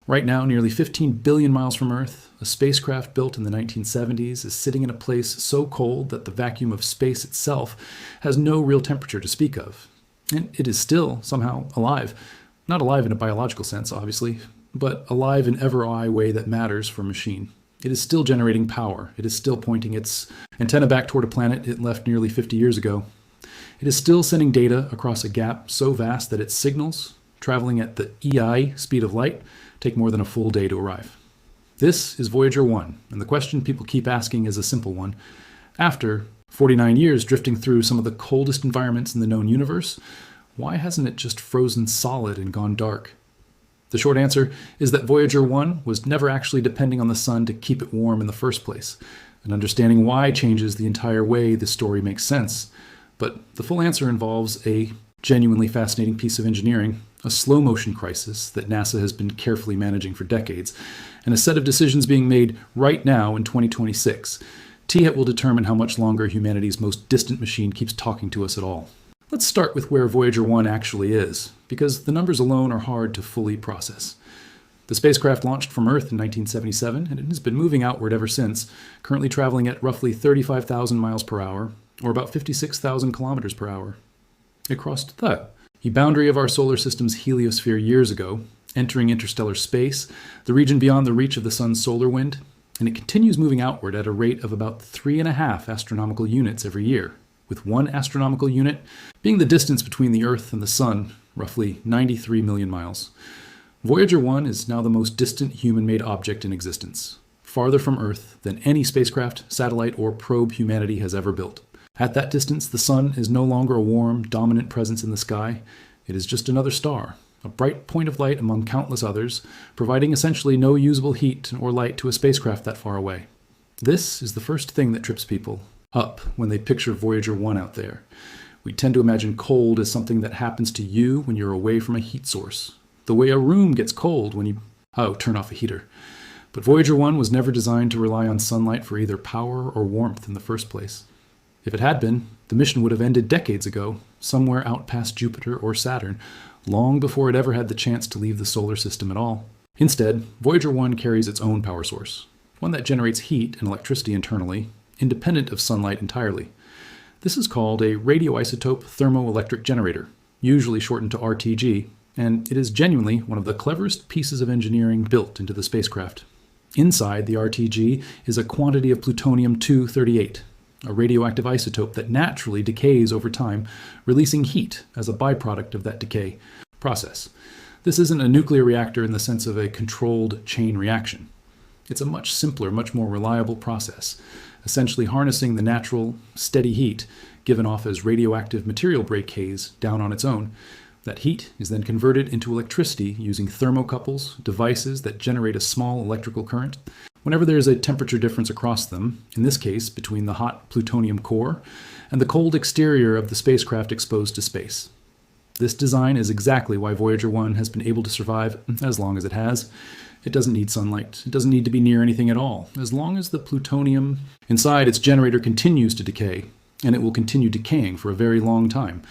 Right now, nearly 15 billion miles from Earth, a spacecraft built in the 1970s is sitting in a place so cold that the vacuum of space itself has no real temperature to speak of. And it is still somehow alive. Not alive in a biological sense, obviously, but alive in every way that matters for a machine. It is still generating power. It is still pointing its antenna back toward a planet it left nearly 50 years ago. It is still sending data across a gap so vast that its signals, traveling at the EI speed of light, take more than a full day to arrive. This is Voyager 1, and the question people keep asking is a simple one. After 49 years drifting through some of the coldest environments in the known universe, why hasn't it just frozen solid and gone dark? The short answer is that Voyager 1 was never actually depending on the sun to keep it warm in the first place, and understanding why changes the entire way the story makes sense. But the full answer involves a genuinely fascinating piece of engineering, a slow-motion crisis that NASA has been carefully managing for decades, and a set of decisions being made right now in 2026. THET will determine how much longer humanity's most distant machine keeps talking to us at all. Let's start with where Voyager 1 actually is, because the numbers alone are hard to fully process. The spacecraft launched from Earth in 1977, and it has been moving outward ever since, currently traveling at roughly 35,000 miles per hour, or about 56,000 kilometers per hour. It crossed the boundary of our solar system's heliosphere years ago, entering interstellar space, the region beyond the reach of the sun's solar wind, and it continues moving outward at a rate of about 3.5 astronomical units every year, with 1 astronomical unit being the distance between the Earth and the sun, roughly 93 million miles. Voyager 1 is now the most distant human-made object in existence, farther from Earth than any spacecraft, satellite, or probe humanity has ever built. At that distance, the sun is no longer a warm, dominant presence in the sky. It is just another star, a bright point of light among countless others, providing essentially no usable heat or light to a spacecraft that far away. This is the first thing that trips people up when they picture Voyager 1 out there. We tend to imagine cold as something that happens to you when you're away from a heat source, the way a room gets cold when you turn off a heater. But Voyager 1 was never designed to rely on sunlight for either power or warmth in the first place. If it had been, the mission would have ended decades ago, somewhere out past Jupiter or Saturn, long before it ever had the chance to leave the solar system at all. Instead, Voyager 1 carries its own power source, one that generates heat and electricity internally, independent of sunlight entirely. This is called a radioisotope thermoelectric generator, usually shortened to RTG, and it is genuinely one of the cleverest pieces of engineering built into the spacecraft. Inside the RTG is a quantity of plutonium-238, a radioactive isotope that naturally decays over time, releasing heat as a byproduct of that decay process. This isn't a nuclear reactor in the sense of a controlled chain reaction. It's a much simpler, much more reliable process, essentially harnessing the natural, steady heat given off as radioactive material break haze down on its own. That heat is then converted into electricity using thermocouples, devices that generate a small electrical current. Whenever there is a temperature difference across them, in this case between the hot plutonium core and the cold exterior of the spacecraft exposed to space. This design is exactly why Voyager 1 has been able to survive as long as it has. It doesn't need sunlight. It doesn't need to be near anything at all. As long as the plutonium inside its generator continues to decay, and it will continue decaying for a very long time,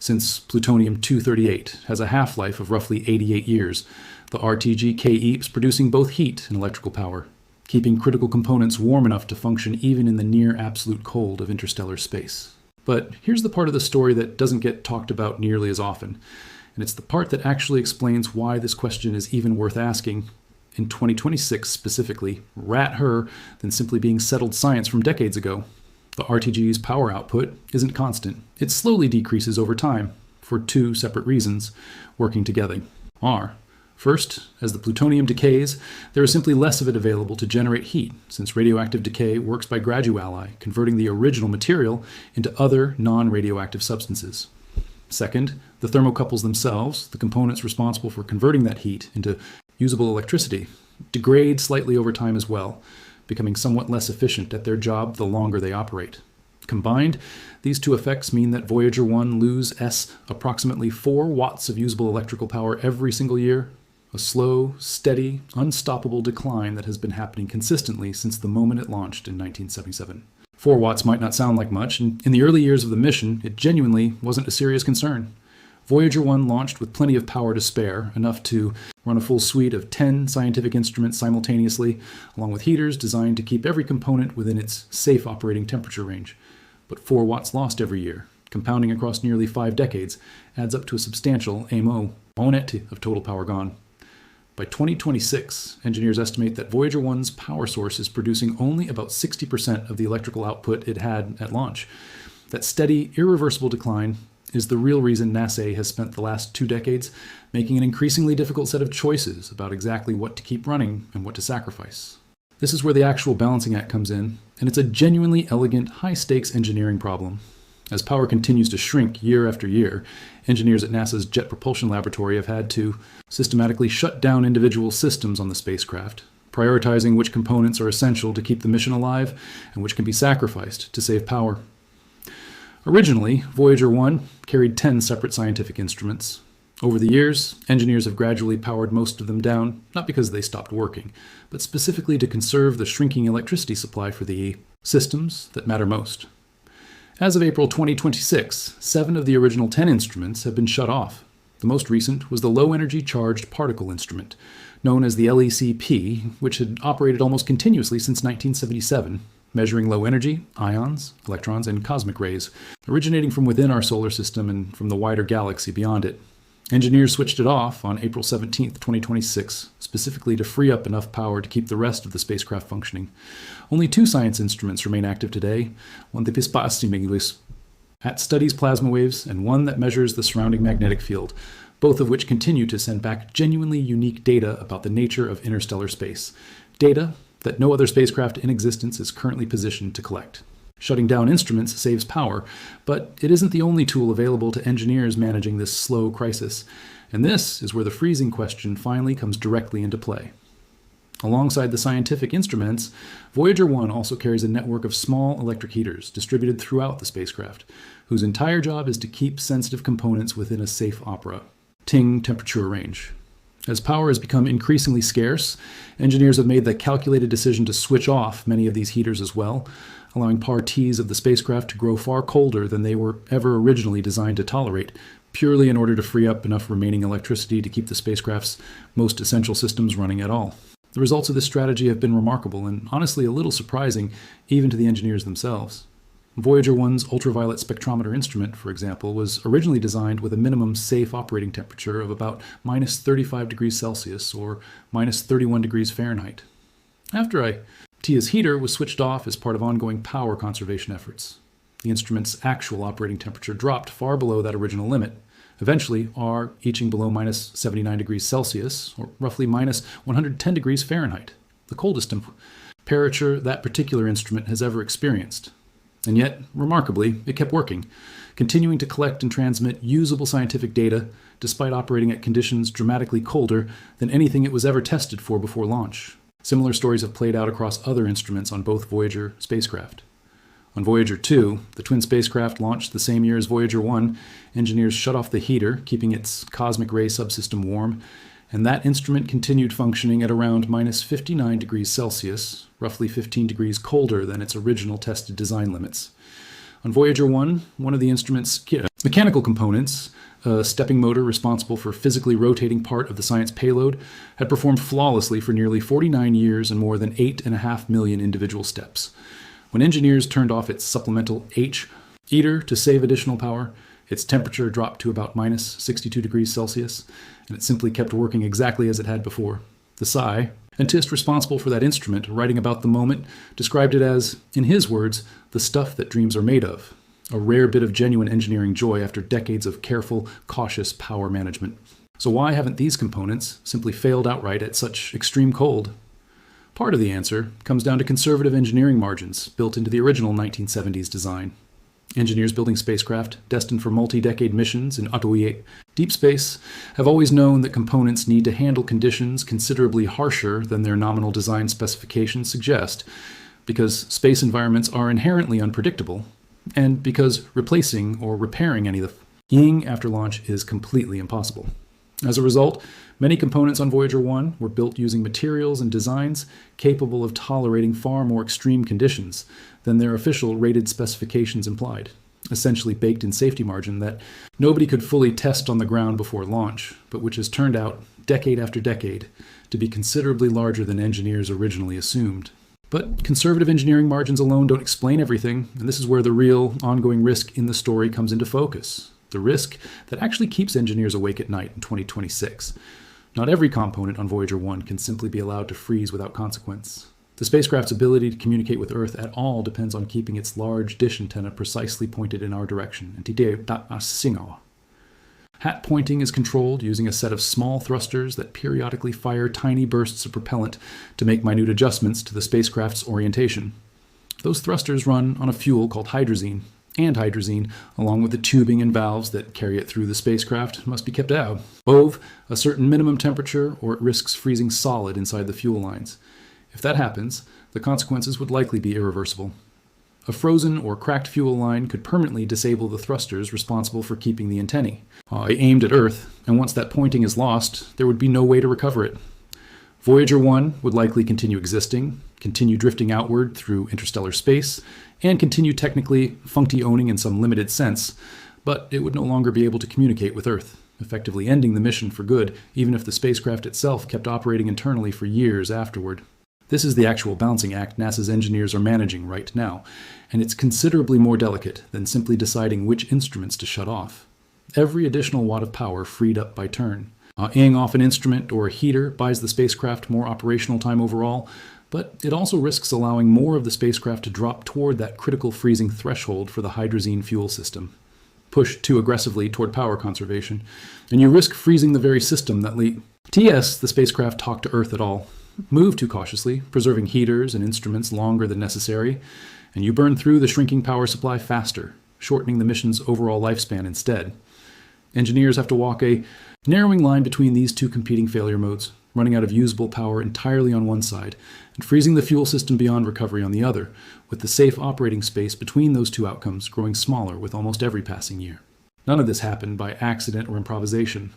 since plutonium-238 has a half-life of roughly 88 years, the RTG keeps producing both heat and electrical power, keeping critical components warm enough to function even in the near absolute cold of interstellar space. But here's the part of the story that doesn't get talked about nearly as often, and it's the part that actually explains why this question is even worth asking in 2026 specifically, rat her, than simply being settled science from decades ago. The RTG's power output isn't constant. It slowly decreases over time, for 2 separate reasons, working together. First, as the plutonium decays, there is simply less of it available to generate heat, since radioactive decay works by graduali, converting the original material into other non-radioactive substances. Second, the thermocouples themselves, the components responsible for converting that heat into usable electricity, degrade slightly over time as well, becoming somewhat less efficient at their job the longer they operate. Combined, these 2 effects mean that Voyager 1 loses approximately 4 watts of usable electrical power every single year, a slow, steady, unstoppable decline that has been happening consistently since the moment it launched in 1977. 4 watts might not sound like much, and in the early years of the mission, it genuinely wasn't a serious concern. Voyager 1 launched with plenty of power to spare, enough to run a full suite of 10 scientific instruments simultaneously, along with heaters designed to keep every component within its safe operating temperature range. But 4 watts lost every year, compounding across nearly 5 decades, adds up to a substantial monete of total power gone. By 2026, engineers estimate that Voyager 1's power source is producing only about 60% of the electrical output it had at launch. That steady, irreversible decline is the real reason NASA has spent the last 2 decades making an increasingly difficult set of choices about exactly what to keep running and what to sacrifice. This is where the actual balancing act comes in, and it's a genuinely elegant, high-stakes engineering problem. As power continues to shrink year after year, engineers at NASA's Jet Propulsion Laboratory have had to systematically shut down individual systems on the spacecraft, prioritizing which components are essential to keep the mission alive and which can be sacrificed to save power. Originally, Voyager 1 carried 10 separate scientific instruments. Over the years, engineers have gradually powered most of them down, not because they stopped working, but specifically to conserve the shrinking electricity supply for the systems that matter most. As of April 2026, 7 of the original 10 instruments have been shut off. The most recent was the Low-Energy Charged Particle Instrument, known as the LECP, which had operated almost continuously since 1977, measuring low energy, ions, electrons, and cosmic rays, originating from within our solar system and from the wider galaxy beyond it. Engineers switched it off on April 17, 2026, specifically to free up enough power to keep the rest of the spacecraft functioning. Only 2 science instruments remain active today, one that studies plasma waves and one that measures the surrounding magnetic field, both of which continue to send back genuinely unique data about the nature of interstellar space. Data that no other spacecraft in existence is currently positioned to collect. Shutting down instruments saves power, but it isn't the only tool available to engineers managing this slow crisis, and this is where the freezing question finally comes directly into play. Alongside the scientific instruments, Voyager 1 also carries a network of small electric heaters distributed throughout the spacecraft, whose entire job is to keep sensitive components within a safe temperature range. As power has become increasingly scarce, engineers have made the calculated decision to switch off many of these heaters as well, allowing parts of the spacecraft to grow far colder than they were ever originally designed to tolerate, purely in order to free up enough remaining electricity to keep the spacecraft's most essential systems running at all. The results of this strategy have been remarkable and honestly a little surprising even to the engineers themselves. Voyager 1's ultraviolet spectrometer instrument, for example, was originally designed with a minimum safe operating temperature of about minus 35 degrees Celsius or minus 31 degrees Fahrenheit. After TIA's heater was switched off as part of ongoing power conservation efforts. The instrument's actual operating temperature dropped far below that original limit, eventually reaching below minus 79 degrees Celsius, or roughly minus 110 degrees Fahrenheit, the coldest temperature that particular instrument has ever experienced. And yet, remarkably, it kept working, continuing to collect and transmit usable scientific data despite operating at conditions dramatically colder than anything it was ever tested for before launch. Similar stories have played out across other instruments on both Voyager spacecraft. On Voyager 2, the twin spacecraft launched the same year as Voyager 1, engineers shut off the heater, keeping its cosmic ray subsystem warm, and that instrument continued functioning at around minus 59 degrees Celsius, roughly 15 degrees colder than its original tested design limits. On Voyager 1, one of the instrument's mechanical components, a stepping motor responsible for physically rotating part of the science payload, had performed flawlessly for nearly 49 years and more than 8.5 million individual steps. When engineers turned off its supplemental H heater to save additional power, its temperature dropped to about minus 62 degrees Celsius, and it simply kept working exactly as it had before. The scientist responsible for that instrument, writing about the moment, described it as, in his words, the stuff that dreams are made of, a rare bit of genuine engineering joy after decades of careful, cautious power management. So why haven't these components simply failed outright at such extreme cold? Part of the answer comes down to conservative engineering margins built into the original 1970s design. Engineers building spacecraft destined for multi-decade missions in deep space have always known that components need to handle conditions considerably harsher than their nominal design specifications suggest, because space environments are inherently unpredictable, and because replacing or repairing any of them after launch is completely impossible. As a result, many components on Voyager 1 were built using materials and designs capable of tolerating far more extreme conditions than their official rated specifications implied. essentially baked-in safety margin that nobody could fully test on the ground before launch, but which has turned out, decade after decade, to be considerably larger than engineers originally assumed. But conservative engineering margins alone don't explain everything, and this is where the real, ongoing risk in the story comes into focus. The risk that actually keeps engineers awake at night in 2026. Not every component on Voyager 1 can simply be allowed to freeze without consequence. The spacecraft's ability to communicate with Earth at all depends on keeping its large dish antenna precisely pointed in our direction. Hat pointing is controlled using a set of small thrusters that periodically fire tiny bursts of propellant to make minute adjustments to the spacecraft's orientation. Those thrusters run on a fuel called hydrazine, and hydrazine, along with the tubing and valves that carry it through the spacecraft, must be kept above a certain minimum temperature, or it risks freezing solid inside the fuel lines. If that happens, the consequences would likely be irreversible. A frozen or cracked fuel line could permanently disable the thrusters responsible for keeping the antennae aimed at Earth, and once that pointing is lost, there would be no way to recover it. Voyager 1 would likely continue existing, continue drifting outward through interstellar space, and continue technically functioning in some limited sense, but it would no longer be able to communicate with Earth, effectively ending the mission for good, even if the spacecraft itself kept operating internally for years afterward. This is the actual balancing act NASA's engineers are managing right now, and it's considerably more delicate than simply deciding which instruments to shut off. Every additional watt of power freed up by turn. Aying off an instrument or a heater buys the spacecraft more operational time overall, but it also risks allowing more of the spacecraft to drop toward that critical freezing threshold for the hydrazine fuel system. Push too aggressively toward power conservation, and you risk freezing the very system that TS the spacecraft talk to Earth at all. Move too cautiously, preserving heaters and instruments longer than necessary, and you burn through the shrinking power supply faster, shortening the mission's overall lifespan instead. Engineers have to walk a narrowing line between these two competing failure modes, running out of usable power entirely on one side, and freezing the fuel system beyond recovery on the other, with the safe operating space between those two outcomes growing smaller with almost every passing year. None of this happened by accident or improvisation.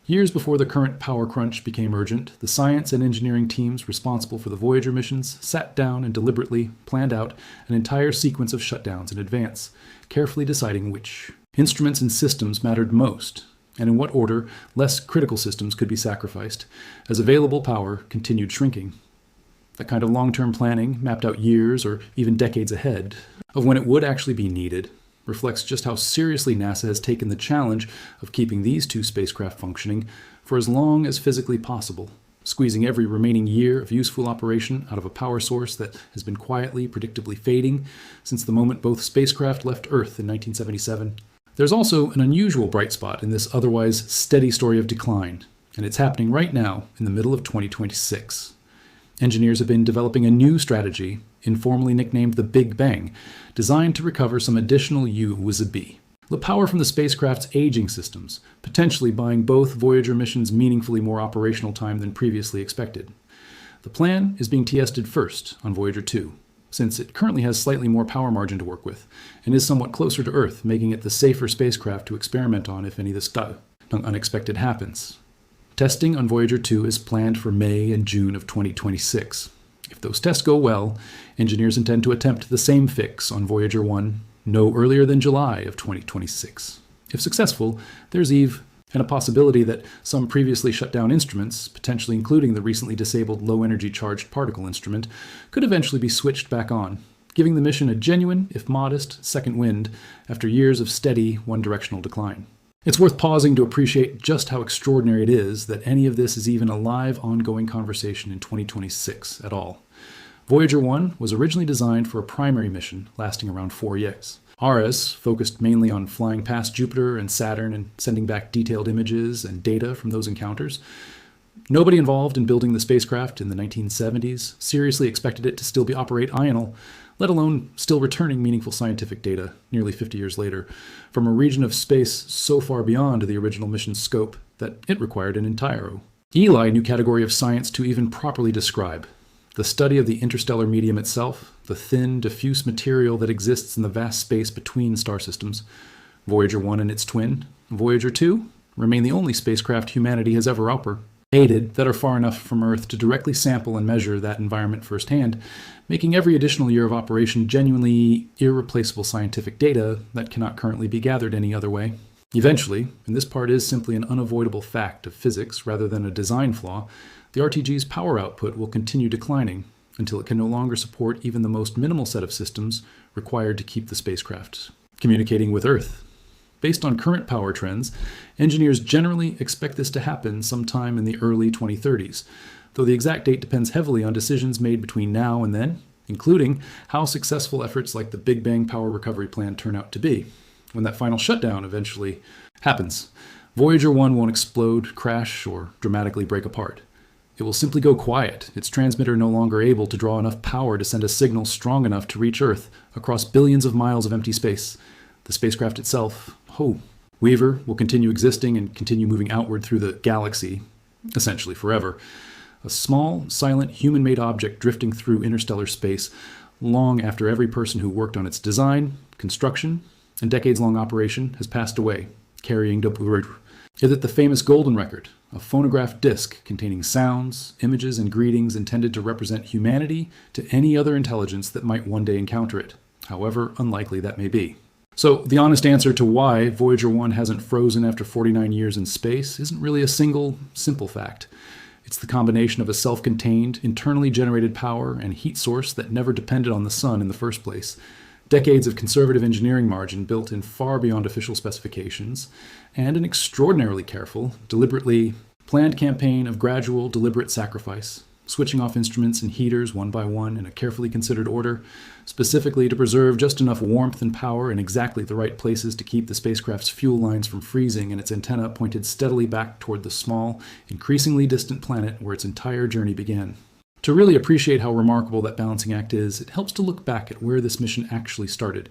Years before the current power crunch became urgent, the science and engineering teams responsible for the Voyager missions sat down and deliberately planned out an entire sequence of shutdowns in advance, carefully deciding which instruments and systems mattered most, and in what order less critical systems could be sacrificed, as available power continued shrinking. That kind of long-term planning, mapped out years or even decades ahead of when it would actually be needed, reflects just how seriously NASA has taken the challenge of keeping these two spacecraft functioning for as long as physically possible, squeezing every remaining year of useful operation out of a power source that has been quietly, predictably fading since the moment both spacecraft left Earth in 1977. There's also an unusual bright spot in this otherwise steady story of decline, and it's happening right now in the middle of 2026. Engineers have been developing a new strategy, informally nicknamed the Big Bang, designed to recover some additional U-WZ-B. The power from the spacecraft's aging systems, potentially buying both Voyager missions meaningfully more operational time than previously expected. The plan is being tested first on Voyager 2, since it currently has slightly more power margin to work with, and is somewhat closer to Earth, making it the safer spacecraft to experiment on if any of the unexpected happens. Testing on Voyager 2 is planned for May and June of 2026. If those tests go well, engineers intend to attempt the same fix on Voyager 1 no earlier than July of 2026. If successful, there's and a possibility that some previously shut down instruments, potentially including the recently disabled low-energy charged particle instrument, could eventually be switched back on, giving the mission a genuine, if modest, second wind after years of steady, one-directional decline. It's worth pausing to appreciate just how extraordinary it is that any of this is even a live, ongoing conversation in 2026 at all. Voyager 1 was originally designed for a primary mission lasting around 4 years. Ours focused mainly on flying past Jupiter and Saturn and sending back detailed images and data from those encounters. Nobody involved in building the spacecraft in the 1970s seriously expected it to still be operational, let alone still returning meaningful scientific data nearly 50 years later from a region of space so far beyond the original mission's scope that it required an entire a new category of science to even properly describe. The study of the interstellar medium itself, the thin, diffuse material that exists in the vast space between star systems. Voyager 1 and its twin, Voyager 2, remain the only spacecraft humanity has ever aided that are far enough from Earth to directly sample and measure that environment firsthand, making every additional year of operation genuinely irreplaceable scientific data that cannot currently be gathered any other way. Eventually, and this part is simply an unavoidable fact of physics rather than a design flaw, the RTG's power output will continue declining until it can no longer support even the most minimal set of systems required to keep the spacecraft communicating with Earth. Based on current power trends, engineers generally expect this to happen sometime in the early 2030s, though the exact date depends heavily on decisions made between now and then, including how successful efforts like the Big Bang Power Recovery Plan turn out to be. When that final shutdown eventually happens, Voyager 1 won't explode, crash, or dramatically break apart. It will simply go quiet, its transmitter no longer able to draw enough power to send a signal strong enough to reach Earth across billions of miles of empty space. The spacecraft itself, Weaver, will continue existing and continue moving outward through the galaxy, essentially forever. A small, silent, human-made object drifting through interstellar space long after every person who worked on its design, construction, and decades-long operation has passed away, carrying the famous golden record, a phonograph disc containing sounds, images, and greetings intended to represent humanity to any other intelligence that might one day encounter it, however unlikely that may be. So the honest answer to why Voyager 1 hasn't frozen after 49 years in space isn't really a single, simple fact. It's the combination of a self-contained, internally generated power and heat source that never depended on the sun in the first place, decades of conservative engineering margin built in far beyond official specifications, and an extraordinarily careful, deliberately planned campaign of gradual, deliberate sacrifice, switching off instruments and heaters one by one in a carefully considered order, specifically to preserve just enough warmth and power in exactly the right places to keep the spacecraft's fuel lines from freezing and its antenna pointed steadily back toward the small, increasingly distant planet where its entire journey began. To really appreciate how remarkable that balancing act is, it helps to look back at where this mission actually started,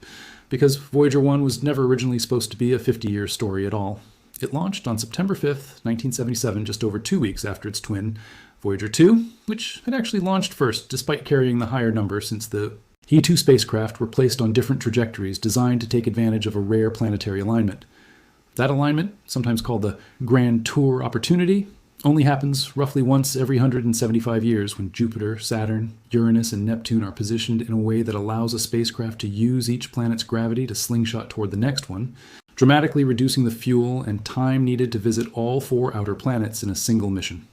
because Voyager 1 was never originally supposed to be a 50-year story at all. It launched on September 5th, 1977, just over 2 weeks after its twin, Voyager 2, which had actually launched first despite carrying the higher number since the E-2 spacecraft were placed on different trajectories designed to take advantage of a rare planetary alignment. That alignment, sometimes called the Grand Tour Opportunity, only happens roughly once every 175 years when Jupiter, Saturn, Uranus, and Neptune are positioned in a way that allows a spacecraft to use each planet's gravity to slingshot toward the next one, dramatically reducing the fuel and time needed to visit all 4 outer planets in a single mission.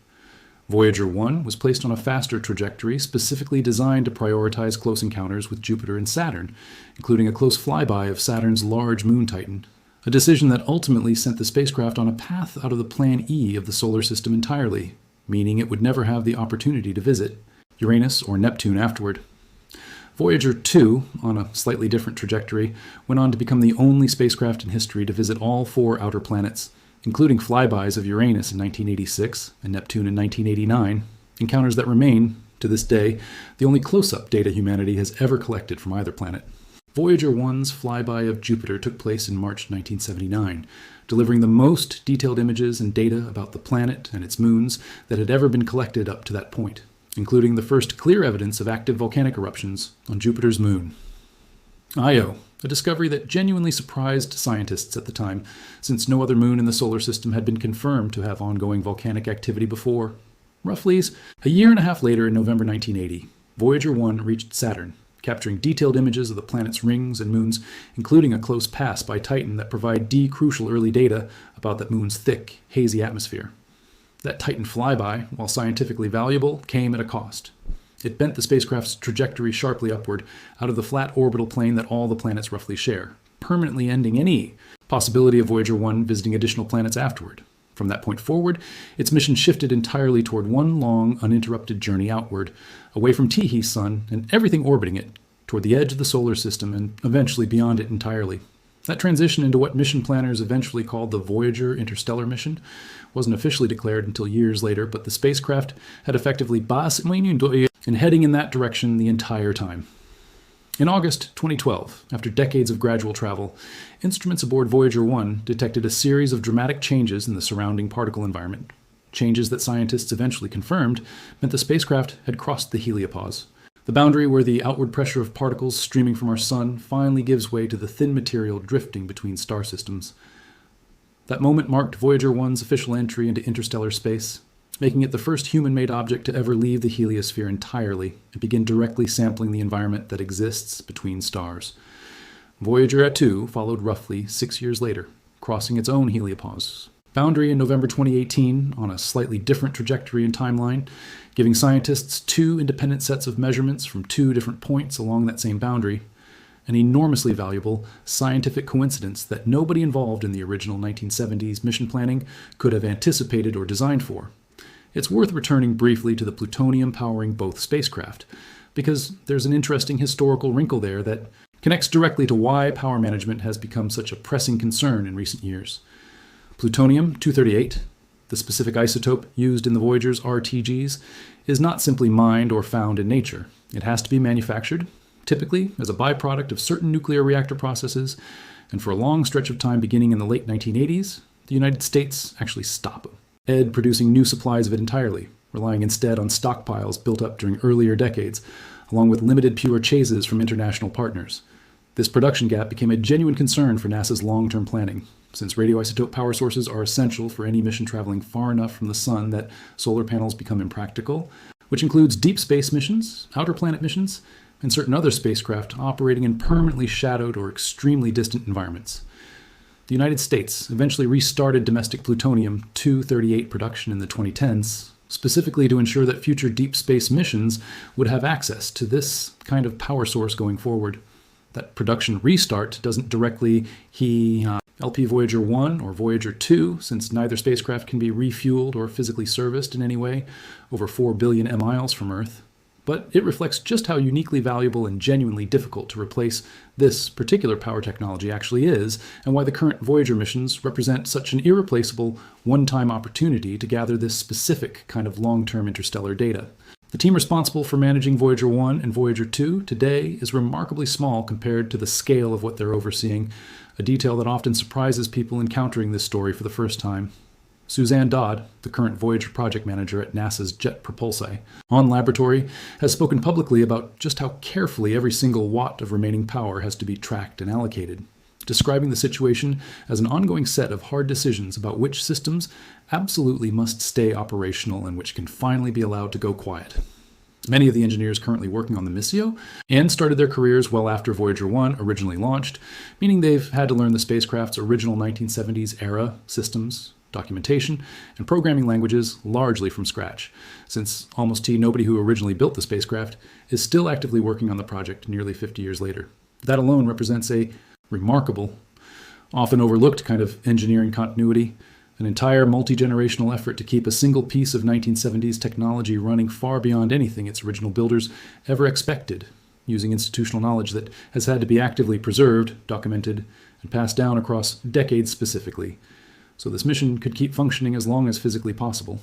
Voyager 1 was placed on a faster trajectory specifically designed to prioritize close encounters with Jupiter and Saturn, including a close flyby of Saturn's large moon Titan, a decision that ultimately sent the spacecraft on a path out of the Plan E of the solar system entirely, meaning it would never have the opportunity to visit Uranus or Neptune afterward. Voyager 2, on a slightly different trajectory, went on to become the only spacecraft in history to visit all 4 outer planets, including flybys of Uranus in 1986 and Neptune in 1989, encounters that remain, to this day, the only close-up data humanity has ever collected from either planet. Voyager 1's flyby of Jupiter took place in March 1979, delivering the most detailed images and data about the planet and its moons that had ever been collected up to that point, including the first clear evidence of active volcanic eruptions on Jupiter's moon. Io, a discovery that genuinely surprised scientists at the time, since no other moon in the solar system had been confirmed to have ongoing volcanic activity before. Roughly a year and a half later, in November 1980, Voyager 1 reached Saturn, capturing detailed images of the planet's rings and moons, including a close pass by Titan that provide crucial early data about that moon's thick, hazy atmosphere. That Titan flyby, while scientifically valuable, came at a cost. It bent the spacecraft's trajectory sharply upward out of the flat orbital plane that all the planets roughly share, permanently ending any possibility of Voyager 1 visiting additional planets afterward. From that point forward, its mission shifted entirely toward one long, uninterrupted journey outward, away from Tyche's sun and everything orbiting it, toward the edge of the solar system and eventually beyond it entirely. That transition into what mission planners eventually called the Voyager Interstellar mission wasn't officially declared until years later, but the spacecraft had effectively been heading in that direction the entire time. In August 2012, after decades of gradual travel, instruments aboard Voyager 1 detected a series of dramatic changes in the surrounding particle environment. Changes that scientists eventually confirmed meant the spacecraft had crossed the heliopause, the boundary where the outward pressure of particles streaming from our sun finally gives way to the thin material drifting between star systems. That moment marked Voyager 1's official entry into interstellar space, making it the first human-made object to ever leave the heliosphere entirely and begin directly sampling the environment that exists between stars. Voyager 2 followed roughly 6 years later, crossing its own heliopause boundary in November 2018 on a slightly different trajectory and timeline, giving scientists 2 independent sets of measurements from 2 different points along that same boundary, an enormously valuable scientific coincidence that nobody involved in the original 1970s mission planning could have anticipated or designed for. It's worth returning briefly to the plutonium powering both spacecraft, because there's an interesting historical wrinkle there that connects directly to why power management has become such a pressing concern in recent years. Plutonium-238, the specific isotope used in the Voyager's RTGs, is not simply mined or found in nature. It has to be manufactured, typically as a byproduct of certain nuclear reactor processes, and for a long stretch of time beginning in the late 1980s, the United States actually stopped producing new supplies of it entirely, relying instead on stockpiles built up during earlier decades, along with limited pure chases from international partners. This production gap became a genuine concern for NASA's long-term planning, since radioisotope power sources are essential for any mission traveling far enough from the sun that solar panels become impractical, which includes deep space missions, outer planet missions, and certain other spacecraft operating in permanently shadowed or extremely distant environments. The United States eventually restarted domestic plutonium-238 production in the 2010s, specifically to ensure that future deep space missions would have access to this kind of power source going forward. That production restart doesn't directly LP Voyager 1 or Voyager 2, since neither spacecraft can be refueled or physically serviced in any way over 4 billion miles from Earth. But it reflects just how uniquely valuable and genuinely difficult to replace this particular power technology actually is, and why the current Voyager missions represent such an irreplaceable, one-time opportunity to gather this specific kind of long-term interstellar data. The team responsible for managing Voyager 1 and Voyager 2 today is remarkably small compared to the scale of what they're overseeing, a detail that often surprises people encountering this story for the first time. Suzanne Dodd, the current Voyager project manager at NASA's Jet Propulse on Laboratory, has spoken publicly about just how carefully every single watt of remaining power has to be tracked and allocated, describing the situation as an ongoing set of hard decisions about which systems absolutely must stay operational and which can finally be allowed to go quiet. Many of the engineers currently working on the Missio and started their careers well after Voyager 1 originally launched, meaning they've had to learn the spacecraft's original 1970s era systems, documentation, and programming languages largely from scratch, since almost nobody who originally built the spacecraft is still actively working on the project nearly 50 years later. That alone represents a remarkable, often overlooked kind of engineering continuity, an entire multi-generational effort to keep a single piece of 1970s technology running far beyond anything its original builders ever expected, using institutional knowledge that has had to be actively preserved, documented, and passed down across decades specifically, so this mission could keep functioning as long as physically possible.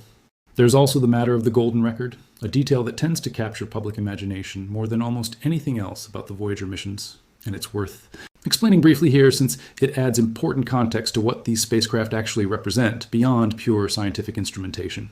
There's also the matter of the Golden Record, a detail that tends to capture public imagination more than almost anything else about the Voyager missions, and it's worth explaining briefly here since it adds important context to what these spacecraft actually represent beyond pure scientific instrumentation.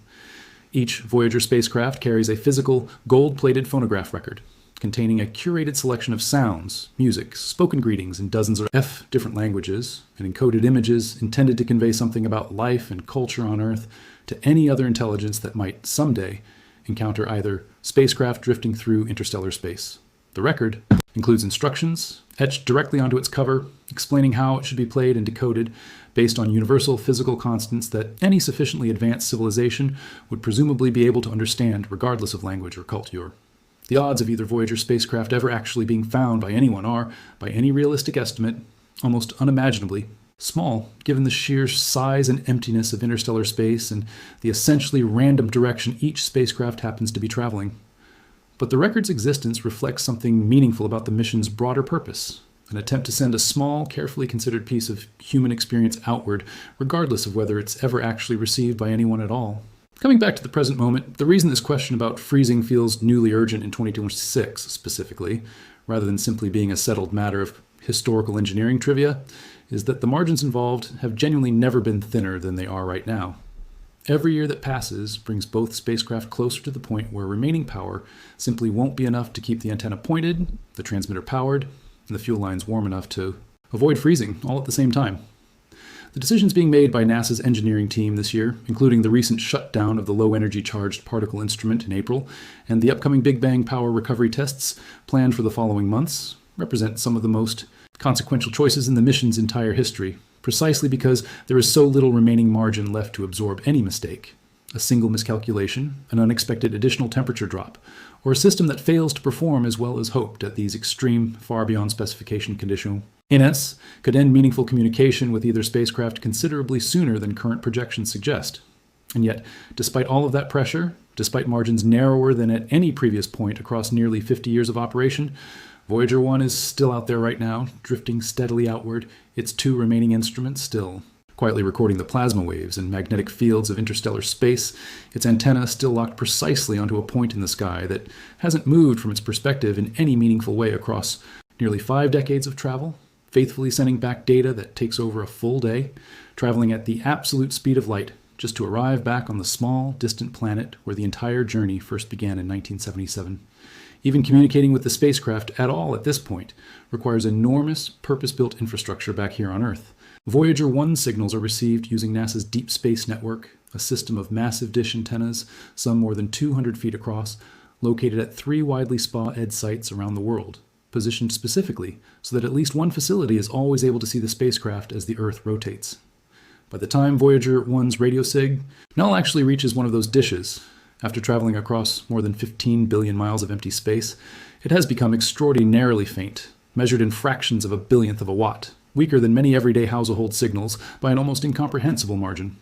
Each Voyager spacecraft carries a physical, gold-plated phonograph record containing a curated selection of sounds, music, spoken greetings in dozens of different languages, and encoded images intended to convey something about life and culture on Earth to any other intelligence that might someday encounter either spacecraft drifting through interstellar space. The record includes instructions etched directly onto its cover, explaining how it should be played and decoded based on universal physical constants that any sufficiently advanced civilization would presumably be able to understand regardless of language or culture. The odds of either Voyager spacecraft ever actually being found by anyone are, by any realistic estimate, almost unimaginably small, given the sheer size and emptiness of interstellar space and the essentially random direction each spacecraft happens to be traveling. But the record's existence reflects something meaningful about the mission's broader purpose, an attempt to send a small, carefully considered piece of human experience outward, regardless of whether it's ever actually received by anyone at all. Coming back to the present moment, the reason this question about freezing feels newly urgent in 2026 specifically, rather than simply being a settled matter of historical engineering trivia, is that the margins involved have genuinely never been thinner than they are right now. Every year that passes brings both spacecraft closer to the point where remaining power simply won't be enough to keep the antenna pointed, the transmitter powered, and the fuel lines warm enough to avoid freezing all at the same time. The decisions being made by NASA's engineering team this year, including the recent shutdown of the low-energy charged particle instrument in April and the upcoming Big Bang power recovery tests planned for the following months, represent some of the most consequential choices in the mission's entire history, precisely because there is so little remaining margin left to absorb any mistake. A single miscalculation, an unexpected additional temperature drop, or a system that fails to perform as well as hoped at these extreme, far beyond specification conditions could end meaningful communication with either spacecraft considerably sooner than current projections suggest. And yet, despite all of that pressure, despite margins narrower than at any previous point across nearly 50 years of operation, Voyager 1 is still out there right now, drifting steadily outward, its two remaining instruments still quietly recording the plasma waves and magnetic fields of interstellar space, its antenna still locked precisely onto a point in the sky that hasn't moved from its perspective in any meaningful way across nearly 5 decades of travel, faithfully sending back data that takes over a full day, traveling at the absolute speed of light just to arrive back on the small, distant planet where the entire journey first began in 1977. Even communicating with the spacecraft at all at this point requires enormous, purpose-built infrastructure back here on Earth. Voyager 1 signals are received using NASA's Deep Space Network, a system of massive dish antennas, some more than 200 feet across, located at 3 widely SPA-ED sites around the world, positioned specifically so that at least one facility is always able to see the spacecraft as the Earth rotates. By the time Voyager 1's radio sig now actually reaches one of those dishes, after traveling across more than 15 billion miles of empty space, it has become extraordinarily faint, measured in fractions of a billionth of a watt, weaker than many everyday household signals by an almost incomprehensible margin.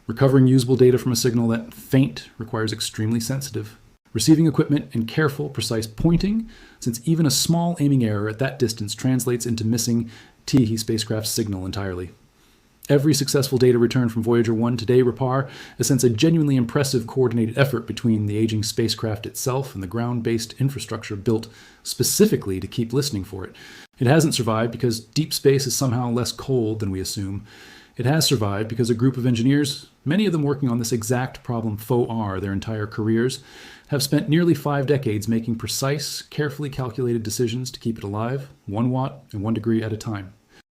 Recovering usable data from a signal that faint requires extremely sensitive receiving equipment and careful, precise pointing, since even a small aiming error at that distance translates into missing Teehee spacecraft signal entirely. Every successful data return from Voyager 1 today repar a sense of genuinely impressive coordinated effort between the aging spacecraft itself and the ground-based infrastructure built specifically to keep listening for it. It hasn't survived because deep space is somehow less cold than we assume. It has survived because a group of engineers, many of them working on this exact problem faux R their entire careers, have spent nearly 5 decades making precise, carefully calculated decisions to keep it alive, 1 watt and 1 degree at a time.